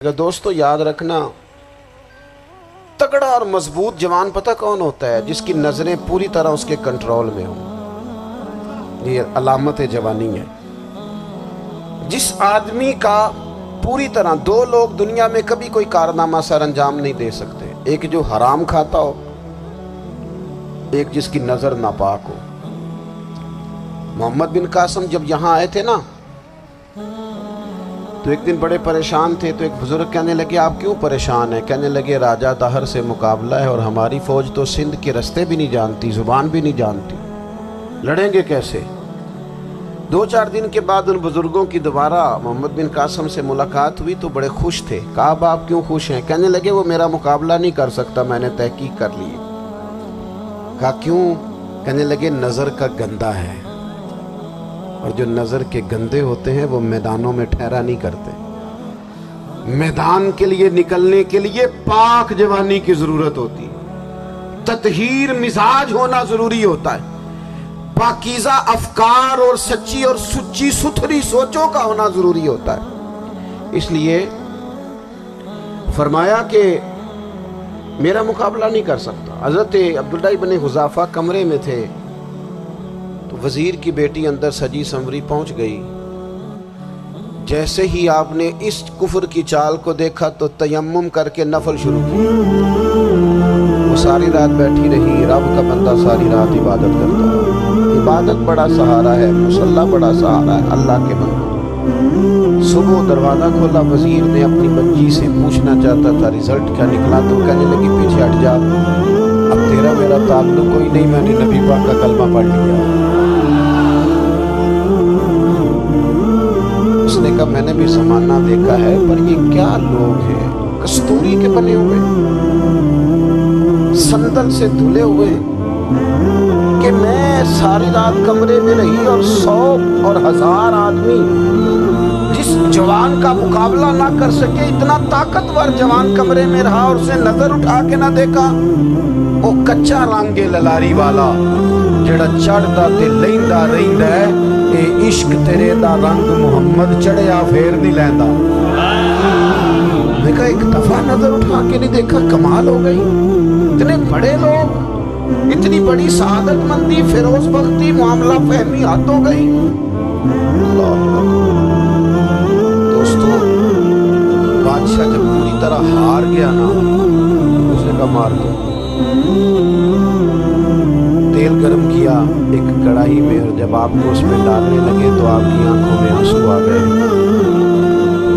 دوستو یاد رکھنا، تگڑا اور مضبوط جوان پتہ کون ہوتا ہے؟ جس کی نظریں پوری طرح اس کے کنٹرول میں ہوں۔ یہ علامت جوانی ہے۔ جس آدمی کا پوری طرح دو لوگ دنیا میں کبھی کوئی کارنامہ سر انجام نہیں دے سکتے، ایک جو حرام کھاتا ہو، ایک جس کی نظر ناپاک ہو۔ محمد بن قاسم جب یہاں آئے تھے نا تو ایک دن بڑے پریشان تھے، تو ایک بزرگ کہنے لگے آپ کیوں پریشان ہیں؟ کہنے لگے راجہ دہر سے مقابلہ ہے اور ہماری فوج تو سندھ کے رستے بھی نہیں جانتی، زبان بھی نہیں جانتی، لڑیں گے کیسے؟ 2-4 دن کے بعد ان بزرگوں کی دوبارہ محمد بن قاسم سے ملاقات ہوئی تو بڑے خوش تھے۔ کہا اب آپ کیوں خوش ہیں؟ کہنے لگے وہ میرا مقابلہ نہیں کر سکتا، میں نے تحقیق کر لی۔ کہا کیوں؟ کہنے لگے نظر کا گندہ ہے، اور جو نظر کے گندے ہوتے ہیں وہ میدانوں میں ٹھہرا نہیں کرتے۔ میدان کے لیے نکلنے کے لیے پاک جوانی کی ضرورت ہوتی ہے، تطہیر مزاج ہونا ضروری ہوتا ہے، پاکیزہ افکار اور سچی اور سچی ستھری سوچوں کا ہونا ضروری ہوتا ہے۔ اس لیے فرمایا کہ میرا مقابلہ نہیں کر سکتا۔ حضرت عبداللہ بن حذافہ کمرے میں تھے تو وزیر کی بیٹی اندر سجی سنوری پہنچ گئی۔ جیسے ہی آپ نے اس کفر کی چال کو دیکھا تو تیمم کر کے نفل شروع کی۔ وہ ساری رات بیٹھی رہی، رب کا بندہ ساری رات عبادت کرتا ہے۔ عبادت بڑا سہارا ہے، مصلی بڑا سہارا ہے اللہ کے بندوں۔ صبح دروازہ کھولا، وزیر نے اپنی بچی سے پوچھنا چاہتا تھا رزلٹ کیا نکلا، تو کہنے لگی پیچھے ہٹ جا، اب تیرا میرا تعلق کوئی نہیں، میں نے نبی پاک کا کلمہ پڑھ لیا۔ اس نے کہا میں نے بھی زمانہ دیکھا ہے، پر یہ کیا لوگ ہیں، کستوری کے بنے ہوئے، سندل سے دھلے ہوئے، کہ میں ساری رات کمرے میں رہی اور 100 اور 1000 آدمی جس جوان کا مقابلہ نہ کر سکے، اتنا طاقتور جوان کمرے میں رہا اور اسے نظر اٹھا کے نہ دیکھا۔ وہ کچا رنگ للاری والا جڑا چڑھدا تے لیندا رہندا ہے، اے عشق تیرے دا رنگ محمد چڑھیا پھر نہیں لیندا۔ میں کہا ایک دفعہ نظر اٹھا کے نہیں دیکھا، کمال ہو گئی۔ اتنے بڑے لوگ، اتنی بڑی سعادت مندی، فیروز بختی، معاملہ فہمی حد ہو گئی۔ دوستو بادشاہ جب پوری طرح ہار گیا نا، اسے کا مار دو، تیل گرم کیا ایک کڑاہی میں، اور جب آپ کو اس میں ڈالنے لگے تو آپ کی آنکھوں میں آنسو آ گئے۔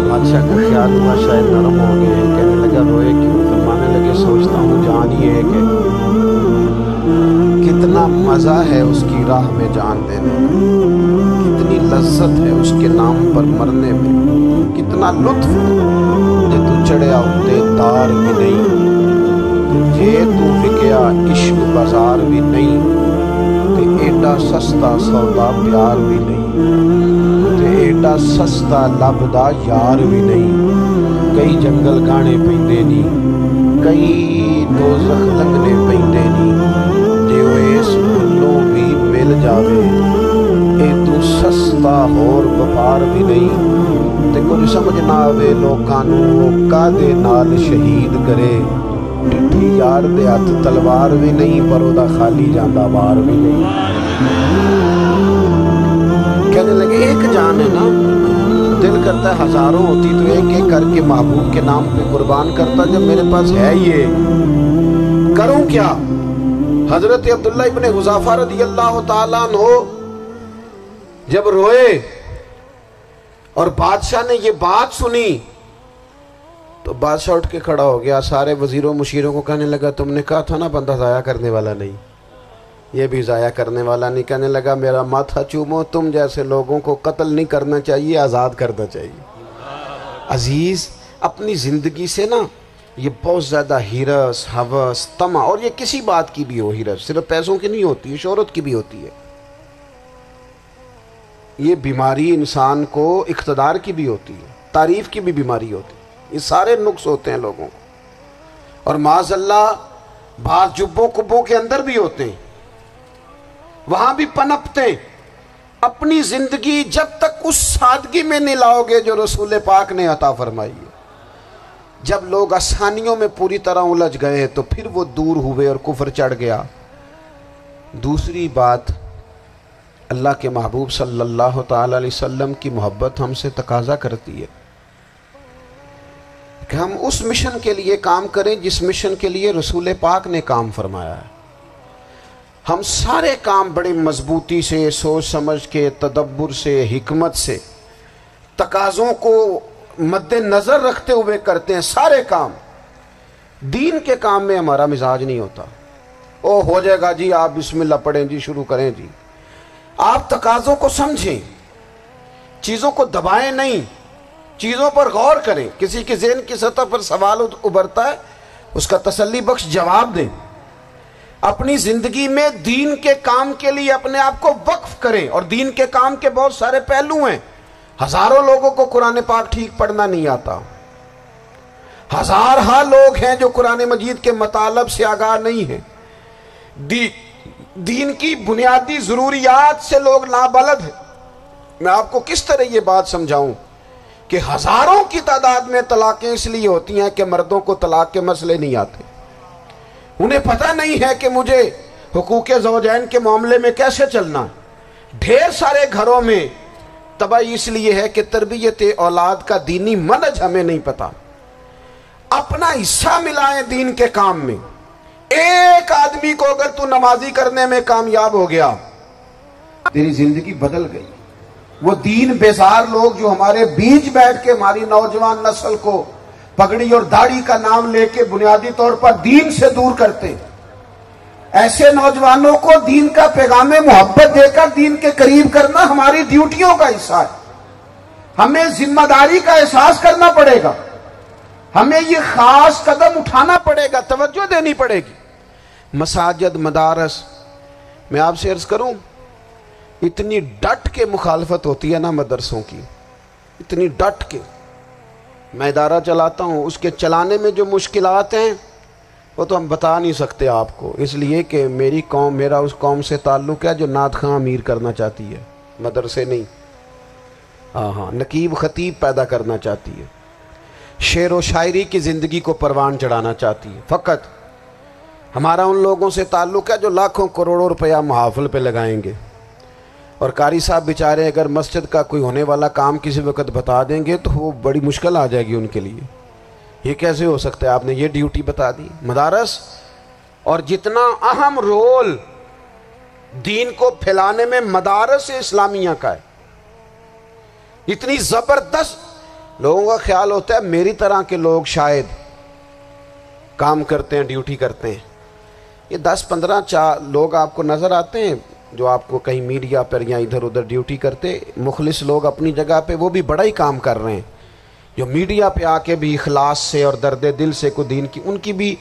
بادشاہ کا خیال ہوا شاید نرم ہو گئے، کہنے لگا روئے کیوں؟ فرمانے لگے سوچتا ہوں جان یہ ہے کہ کتنا مزہ ہے اس کی راہ میں جان دینے کا، کتنی لذت ہے اس کے نام پر مرنے میں، کتنا لطف ہے۔ جے تو چڑھیا اتے تار بھی نہیں، جے تو وکیا عشق بازار بھی نہیں، تے ایڈا سستا سودا پیار بھی نہیں، تے ایڈا سستا لبدا یار بھی نہیں۔ کئی جنگل گانے پیندے نہیں، کئی دوزخ لنگنے پیندے نہیں، جے وہ اس بھلوں بھی مل جاوے، اے تو سستا اور وپار بھی نہیں۔ تے کچھ سمجھ نہ آوے لوکاں نوں وہ کادے نال شہید کرے، ڈٹھی یار دے ہاتھ تلوار بھی نہیں، پر دا خالی جاندہ وار بھی نہیں۔ کہنے لگے ایک جان ہے نا، دل کرتا ہے ہزاروں ہوتی تو ایک ایک کر کے محبوب کے نام پہ قربان کرتا، جب میرے پاس ہے یہ کروں کیا؟ حضرت عبداللہ ابن حذافہ رضی اللہ تعالیٰ عنہ جب روئے اور بادشاہ نے یہ بات سنی تو بادشاہ اٹھ کے کھڑا ہو گیا، سارے وزیروں مشیروں کو کہنے لگا تم نے کہا تھا نا بندہ ضائع کرنے والا نہیں، یہ بھی ضائع کرنے والا نہیں۔ کہنے لگا میرا ماتھا چومو، تم جیسے لوگوں کو قتل نہیں کرنا چاہیے، آزاد کرنا چاہیے۔ عزیز اپنی زندگی سے نا یہ بہت زیادہ ہرس، ہوس، طمع، اور یہ کسی بات کی بھی ہو، ہرس صرف پیسوں کی نہیں ہوتی ہے، شہرت کی بھی ہوتی ہے، یہ بیماری انسان کو اقتدار کی بھی ہوتی ہے، تعریف کی بھی بیماری ہوتی ہے، یہ سارے نقص ہوتے ہیں لوگوں کو، اور معاذ اللہ بعض جبوں کبوں کے اندر بھی ہوتے ہیں، وہاں بھی پنپتے ہیں۔ اپنی زندگی جب تک اس سادگی میں نہیں لاؤ گے جو رسول پاک نے عطا فرمائی ہے، جب لوگ آسانیوں میں پوری طرح الجھ گئے تو پھر وہ دور ہوئے اور کفر چڑھ گیا۔ دوسری بات، اللہ کے محبوب صلی اللہ تعالی علیہ وسلم کی محبت ہم سے تقاضا کرتی ہے کہ ہم اس مشن کے لیے کام کریں جس مشن کے لیے رسول پاک نے کام فرمایا ہے۔ ہم سارے کام بڑے مضبوطی سے، سوچ سمجھ کے، تدبر سے، حکمت سے، تقاضوں کو مد نظر رکھتے ہوئے کرتے ہیں سارے کام۔ دین کے کام میں ہمارا مزاج نہیں ہوتا، او ہو جائے گا جی، آپ بسم اللہ پڑھیں جی، شروع کریں جی۔ آپ تقاضوں کو سمجھیں، چیزوں کو دبائیں نہیں، چیزوں پر غور کریں۔ کسی کے ذہن کی سطح پر سوال ابھرتا ہے، اس کا تسلی بخش جواب دیں۔ اپنی زندگی میں دین کے کام کے لیے اپنے آپ کو وقف کریں، اور دین کے کام کے بہت سارے پہلو ہیں۔ ہزاروں لوگوں کو قرآن پاک ٹھیک پڑھنا نہیں آتا، ہزارہ لوگ ہیں جو قرآن مجید کے مطالب سے آگاہ نہیں ہیں، دین کی بنیادی ضروریات سے لوگ نابلد ہیں۔ میں آپ کو کس طرح یہ بات سمجھاؤں کہ ہزاروں کی تعداد میں طلاقیں اس لیے ہوتی ہیں کہ مردوں کو طلاق کے مسئلے نہیں آتے، انہیں پتہ نہیں ہے کہ مجھے حقوق زوجین کے معاملے میں کیسے چلنا ہے۔ ڈھیر سارے گھروں میں تباہی اس لیے ہے کہ تربیت اولاد کا دینی منہج ہمیں نہیں پتا۔ اپنا حصہ ملائیں دین کے کام میں۔ ایک آدمی کو اگر تو نمازی کرنے میں کامیاب ہو گیا، تیری زندگی بدل گئی۔ وہ دین بیزار لوگ جو ہمارے بیچ بیٹھ کے ہماری نوجوان نسل کو پگڑی اور داڑھی کا نام لے کے بنیادی طور پر دین سے دور کرتے، ایسے نوجوانوں کو دین کا پیغام محبت دے کر دین کے قریب کرنا ہماری ڈیوٹیوں کا حصہ ہے۔ ہمیں ذمہ داری کا احساس کرنا پڑے گا، ہمیں یہ خاص قدم اٹھانا پڑے گا، توجہ دینی پڑے گی۔ مساجد، مدارس، میں آپ سے عرض کروں، اتنی ڈٹ کے مخالفت ہوتی ہے نا مدرسوں کی، اتنی ڈٹ کے۔ میں ادارہ چلاتا ہوں، اس کے چلانے میں جو مشکلات ہیں وہ تو ہم بتا نہیں سکتے آپ کو، اس لیے کہ میری قوم، میرا اس قوم سے تعلق ہے جو نعت خواں امیر کرنا چاہتی ہے، مدرسے نہیں۔ ہاں، نقیب خطیب پیدا کرنا چاہتی ہے، شعر و شاعری کی زندگی کو پروان چڑھانا چاہتی ہے۔ فقط ہمارا ان لوگوں سے تعلق ہے جو لاکھوں کروڑوں روپیہ محافل پہ لگائیں گے، اور قاری صاحب بیچارے اگر مسجد کا کوئی ہونے والا کام کسی وقت بتا دیں گے تو وہ بڑی مشکل آ جائے گی ان کے لیے۔ یہ کیسے ہو سکتا ہے، آپ نے یہ ڈیوٹی بتا دی؟ مدارس، اور جتنا اہم رول دین کو پھیلانے میں مدارس اسلامیہ کا ہے، اتنی زبردست۔ لوگوں کا خیال ہوتا ہے میری طرح کے لوگ شاید کام کرتے ہیں، ڈیوٹی کرتے ہیں۔ یہ 10-15 لوگ آپ کو نظر آتے ہیں جو آپ کو کہیں میڈیا پر یا ادھر ادھر ڈیوٹی کرتے، مخلص لوگ اپنی جگہ پہ، وہ بھی بڑا ہی کام کر رہے ہیں، جو میڈیا پہ آ کے بھی اخلاص سے اور درد دل سے کو دین کی، ان کی بھی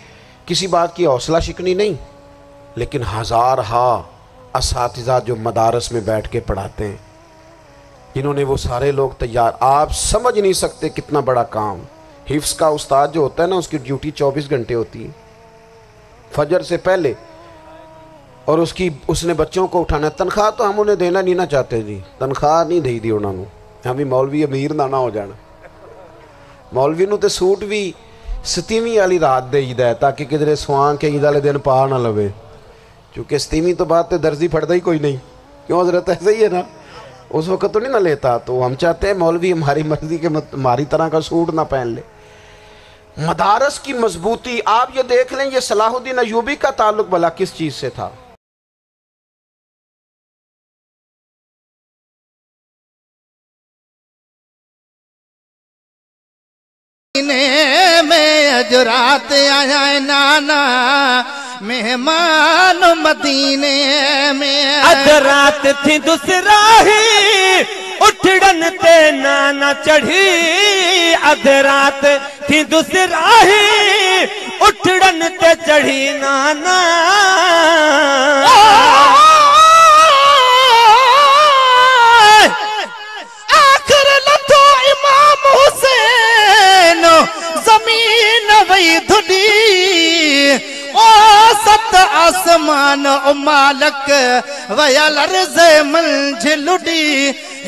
کسی بات کی حوصلہ شکنی نہیں۔ لیکن ہزارہ اساتذہ جو مدارس میں بیٹھ کے پڑھاتے ہیں، جنہوں نے وہ سارے لوگ تیار، آپ سمجھ نہیں سکتے کتنا بڑا کام۔ حفظ کا استاد جو ہوتا ہے نا، اس کی ڈیوٹی 24 گھنٹے ہوتی ہے، فجر سے پہلے، اور اس نے بچوں کو اٹھانا ہے۔ تنخواہ تو ہم انہیں دینا نہیں نہ چاہتے جی، تنخواہ نہیں دے دی انہوں نے، ہمیں مولوی امیر نہ ہو جانا۔ مولوی نو تے سوٹ بھی 27ویں والی رات دے ہے تاکہ کدھر سوان کے عید والے دن پا نہ لوے، چونکہ 27ویں تو بعد تے درزی پھڑتا ہی کوئی نہیں، کیوں حضرت؟ ایسا ہی ہے نا، اس وقت تو نہیں نہ لیتا۔ تو ہم چاہتے ہیں مولوی ہماری مرضی کے ہماری طرح کا سوٹ نہ پہن لے۔ مدارس کی مضبوطی، آپ یہ دیکھ لیں، یہ صلاح الدین ایوبی کا تعلق بھلا کس چیز سے تھا؟ میں اجرات آیا نانا مہمان مدینے میں، اجرات تھی دوسرا ہی اٹھڑن تے نانا چڑھی، اجرات تھی دوسرا ہی اٹھڑن تے چڑھی نانا، آخر لتو امام حسین زمین وی دھڑی، او ست آسمان او مالک ویا لرز منجھ لڑی،